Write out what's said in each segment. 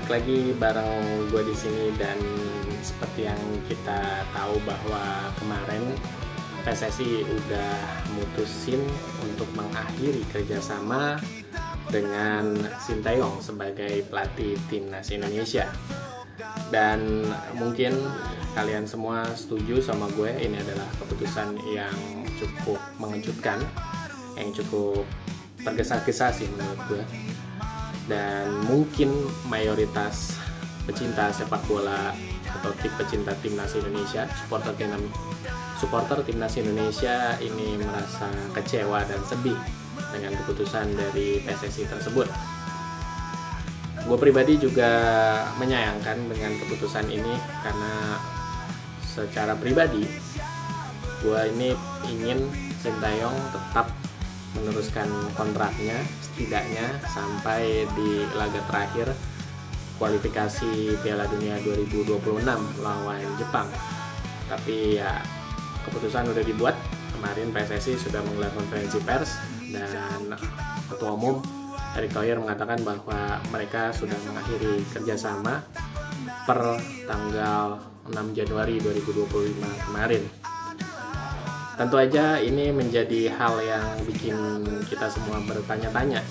balik lagi bareng gue di sini, dan seperti yang kita tahu bahwa kemarin PSSI udah mutusin untuk mengakhiri kerjasama dengan Sintayong sebagai pelatih timnas Indonesia. Dan mungkin kalian semua setuju sama gue, ini adalah keputusan yang cukup mengejutkan, yang cukup tergesa-gesa sih menurut gue. Dan mungkin mayoritas pecinta sepak bola atau pecinta timnas Indonesia, supporter timnas Indonesia ini merasa kecewa dan sedih dengan keputusan dari PSSI tersebut. Gue pribadi juga menyayangkan dengan keputusan ini, karena secara pribadi gue ini ingin Sintayong tetap meneruskan kontraknya setidaknya sampai di laga terakhir kualifikasi Piala Dunia 2026 lawan Jepang. Tapi ya, keputusan udah dibuat. Kemarin PSSI sudah menggelar konferensi pers dan Ketua Umum Erick Thohir mengatakan bahwa mereka sudah mengakhiri kerjasama per tanggal 6 Januari 2025 kemarin. Tentu aja ini menjadi hal yang bikin kita semua bertanya-tanya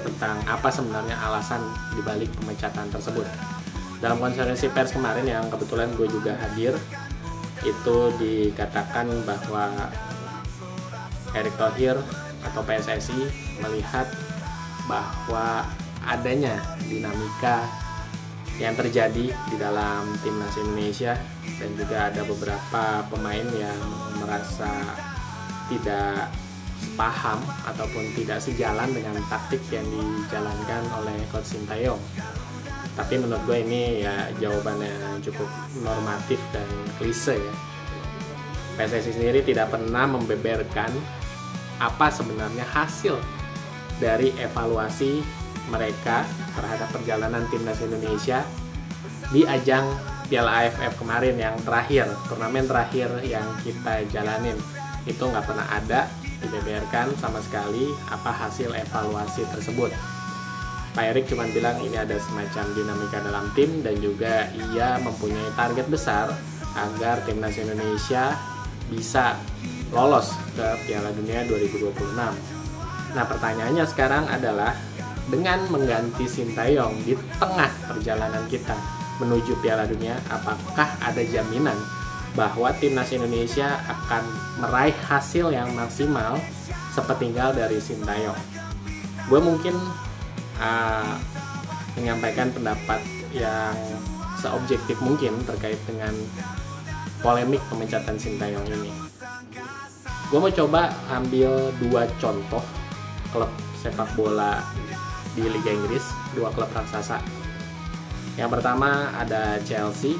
tentang apa sebenarnya alasan dibalik pemecatan tersebut. Dalam konferensi pers kemarin yang kebetulan gue juga hadir, itu dikatakan bahwa Erick Thohir atau PSSI melihat bahwa adanya dinamika yang terjadi di dalam timnas Indonesia, dan juga ada beberapa pemain yang merasa tidak paham ataupun tidak sejalan dengan taktik yang dijalankan oleh Coach Sintayong. Tapi menurut gue ini ya jawabannya cukup normatif dan klise ya. PSSI sendiri tidak pernah membeberkan apa sebenarnya hasil dari evaluasi mereka terhadap perjalanan timnas Indonesia di ajang Piala AFF kemarin yang terakhir, turnamen terakhir yang kita jalanin. Itu nggak pernah ada dibeberkan sama sekali apa hasil evaluasi tersebut. Pak Erick cuma bilang ini ada semacam dinamika dalam tim, dan juga ia mempunyai target besar agar timnas Indonesia bisa lolos ke Piala Dunia 2026. Nah, pertanyaannya sekarang adalah, dengan mengganti Sintayong di tengah perjalanan kita menuju Piala Dunia, apakah ada jaminan bahwa timnas Indonesia akan meraih hasil yang maksimal sepertinggal dari Sintayong? Gue mungkin menyampaikan pendapat yang seobjektif mungkin terkait dengan polemik pemecatan Sintayong ini. Gue mau coba ambil dua contoh klub sepak bola di Liga Inggris, dua klub raksasa. Yang pertama ada Chelsea,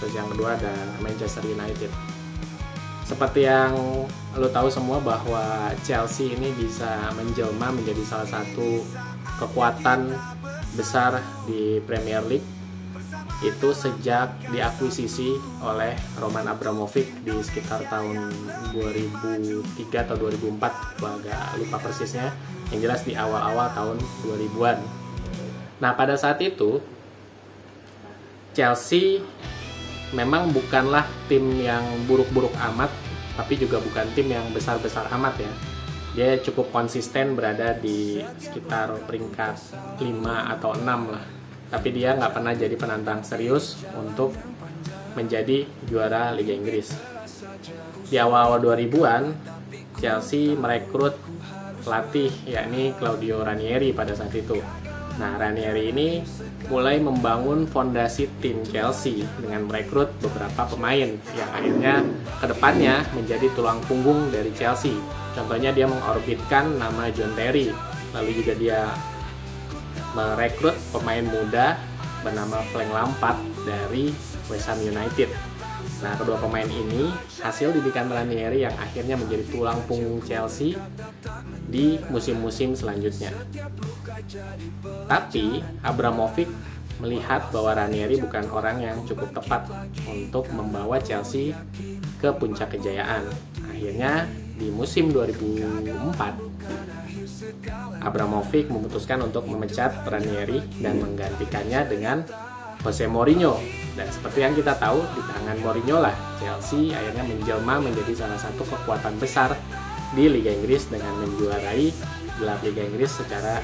terus yang kedua ada Manchester United. Seperti yang lo tahu semua bahwa Chelsea ini bisa menjelma menjadi salah satu kekuatan besar di Premier League itu sejak diakuisisi oleh Roman Abramovich di sekitar tahun 2003 atau 2004, gue agak lupa persisnya, yang jelas di awal-awal tahun 2000-an. Nah, pada saat itu Chelsea memang bukanlah tim yang buruk-buruk amat, tapi juga bukan tim yang besar-besar amat ya. Dia cukup konsisten berada di sekitar peringkat 5 atau 6 lah. Tapi dia nggak pernah jadi penantang serius untuk menjadi juara Liga Inggris. Di awal 2000-an, Chelsea merekrut pelatih yakni Claudio Ranieri pada saat itu. Nah, Ranieri ini mulai membangun fondasi tim Chelsea dengan merekrut beberapa pemain yang akhirnya kedepannya menjadi tulang punggung dari Chelsea. Contohnya dia mengorbitkan nama John Terry, lalu juga dia merekrut pemain muda bernama Frank Lampard dari West Ham United. Nah, kedua pemain ini hasil didikan Ranieri yang akhirnya menjadi tulang punggung Chelsea di musim-musim selanjutnya. Tapi Abramovich melihat bahwa Ranieri bukan orang yang cukup tepat untuk membawa Chelsea ke puncak kejayaan. Akhirnya di musim 2004 Abramovich memutuskan untuk memecat Ranieri dan menggantikannya dengan Jose Mourinho. Dan seperti yang kita tahu, di tangan Mourinho lah Chelsea akhirnya menjelma menjadi salah satu kekuatan besar di Liga Inggris dengan menjuarai gelar Liga Inggris secara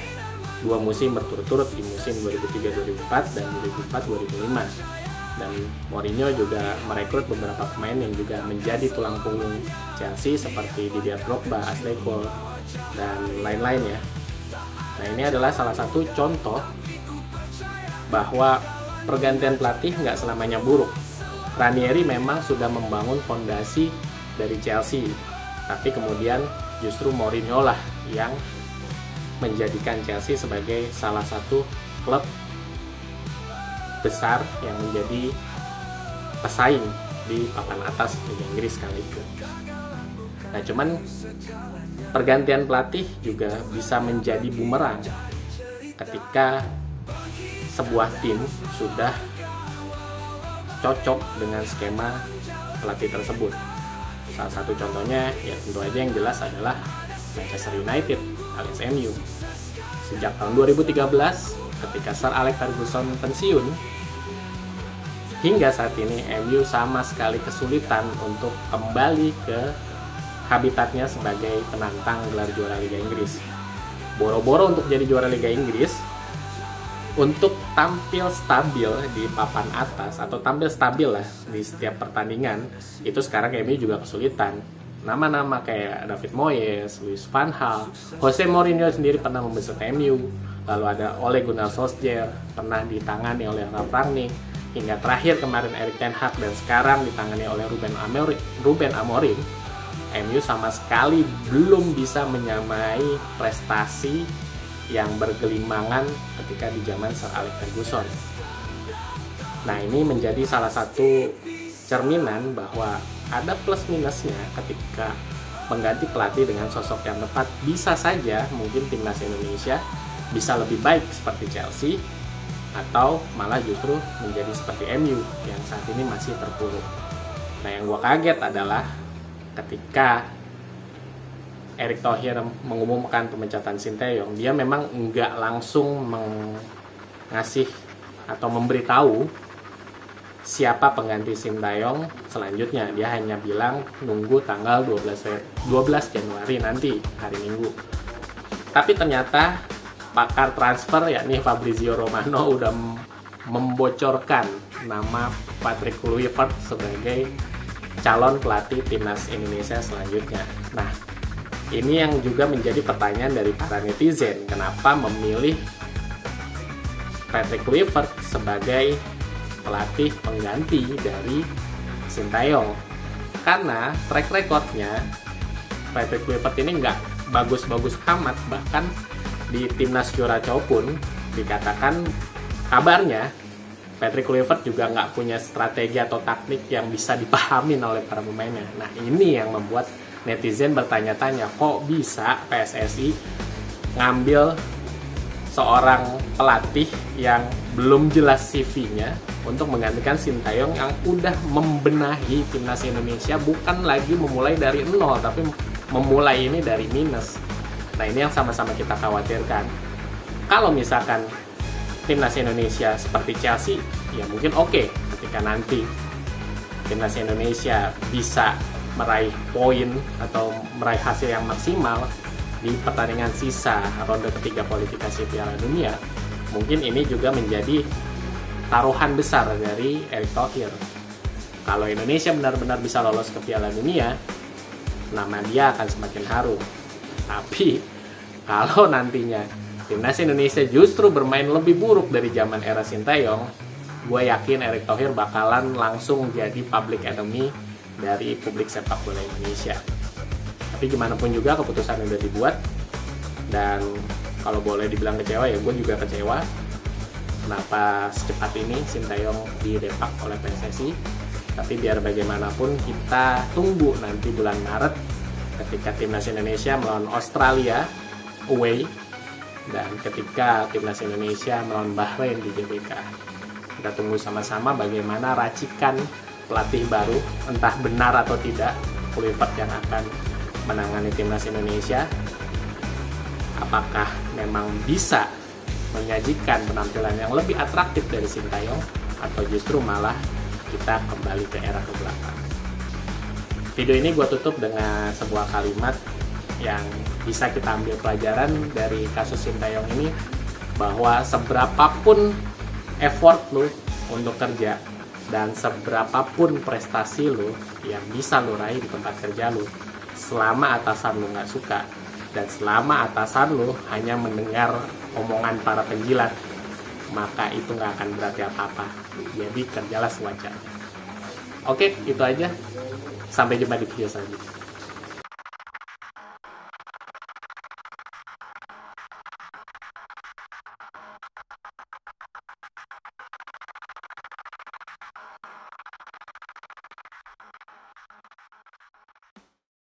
2 musim berturut-turut di musim 2003-2004 dan 2004-2005. Dan Mourinho juga merekrut beberapa pemain yang juga menjadi tulang punggung Chelsea seperti Didier Drogba, Ashley Cole, dan lain-lain ya. Nah, ini adalah salah satu contoh bahwa pergantian pelatih nggak selamanya buruk. Ranieri memang sudah membangun fondasi dari Chelsea, tapi kemudian justru Mourinho lah yang menjadikan Chelsea sebagai salah satu klub besar yang menjadi pesaing di papan atas Liga Inggris kali itu. Nah, cuman pergantian pelatih juga bisa menjadi bumerang ketika sebuah tim sudah cocok dengan skema pelatih tersebut. Salah satu contohnya ya tentu aja yang jelas adalah Manchester United alias MU. Sejak tahun 2013 ketika Sir Alex Ferguson pensiun, hingga saat ini MU sama sekali kesulitan untuk kembali ke habitatnya sebagai penantang gelar juara Liga Inggris. Boro-boro untuk jadi juara Liga Inggris, untuk tampil stabil di papan atas atau tampil stabil lah di setiap pertandingan, itu sekarang MU juga kesulitan. Nama-nama kayak David Moyes, Louis van Gaal, Jose Mourinho sendiri pernah membesut MU, lalu ada Ole Gunnar Solskjaer pernah ditangani oleh Ralf Rangnick, hingga terakhir kemarin Erik ten Hag, dan sekarang ditangani oleh Ruben Amorim. MU sama sekali belum bisa menyamai prestasi yang bergelimangan ketika di zaman Sir Alex Ferguson. Nah, ini menjadi salah satu cerminan bahwa ada plus minusnya ketika mengganti pelatih dengan sosok yang tepat. Bisa saja mungkin timnas Indonesia bisa lebih baik seperti Chelsea, atau malah justru menjadi seperti MU yang saat ini masih terpuruk. Nah, yang gue kaget adalah ketika Erick Thohir mengumumkan pemecatan Sinteyong, dia memang nggak langsung mengasih atau memberitahu siapa pengganti Sinteyong selanjutnya. Dia hanya bilang nunggu tanggal 12 Januari nanti, hari Minggu. Tapi ternyata pakar transfer yakni Fabrizio Romano udah membocorkan nama Patrick Kluivert sebagai calon pelatih timnas Indonesia selanjutnya. Nah, ini yang juga menjadi pertanyaan dari para netizen, kenapa memilih Patrick Kluivert sebagai pelatih pengganti dari Sinteyong? Karena track recordnya Patrick Kluivert ini nggak bagus-bagus amat. Bahkan di timnas juara cowok pun dikatakan kabarnya Patrick Kluivert juga nggak punya strategi atau taktik yang bisa dipahami oleh para pemainnya. Nah, ini yang membuat netizen bertanya-tanya, kok bisa PSSI ngambil seorang pelatih yang belum jelas CV-nya untuk menggantikan Sinteyong yang udah membenahi timnas Indonesia, bukan lagi memulai dari nol, tapi memulai ini dari minus. Nah, ini yang sama-sama kita khawatirkan. Kalau misalkan timnas Indonesia seperti Chelsea, ya mungkin oke ketika nanti timnas Indonesia bisa meraih poin atau meraih hasil yang maksimal di pertandingan sisa ronde ketiga kualifikasi Piala Dunia, mungkin ini juga menjadi taruhan besar dari Erick Thohir. Kalau Indonesia benar-benar bisa lolos ke Piala Dunia, nama dia akan semakin harum. Tapi kalau nantinya timnas Indonesia justru bermain lebih buruk dari zaman era Sinteyong, gue yakin Erick Thohir bakalan langsung jadi public enemy dari publik sepak bola Indonesia. Tapi gimana pun juga keputusan udah dibuat, dan kalau boleh dibilang kecewa ya gue juga kecewa kenapa secepat ini Sinteyong didepak oleh PSSI. Tapi biar bagaimanapun kita tunggu nanti bulan Maret ketika timnas Indonesia melawan Australia away, dan ketika timnas Indonesia melawan Bahrain di GBK. Kita tunggu sama-sama bagaimana racikan pelatih baru, entah benar atau tidak Kluivert yang akan menangani timnas Indonesia, apakah memang bisa menyajikan penampilan yang lebih atraktif dari Sintayong, atau justru malah kita kembali ke era ke belakang. Video ini gue tutup dengan sebuah kalimat yang bisa kita ambil pelajaran dari kasus Sintayong ini, bahwa seberapapun effort lu untuk kerja dan seberapapun prestasi lu yang bisa lu raih di tempat kerja lu, selama atasan lu nggak suka dan selama atasan lu hanya mendengar omongan para penjilat, maka itu nggak akan berarti apa-apa. Jadi kerjalah sewajarnya. Oke, itu aja. Sampai jumpa di video selanjutnya.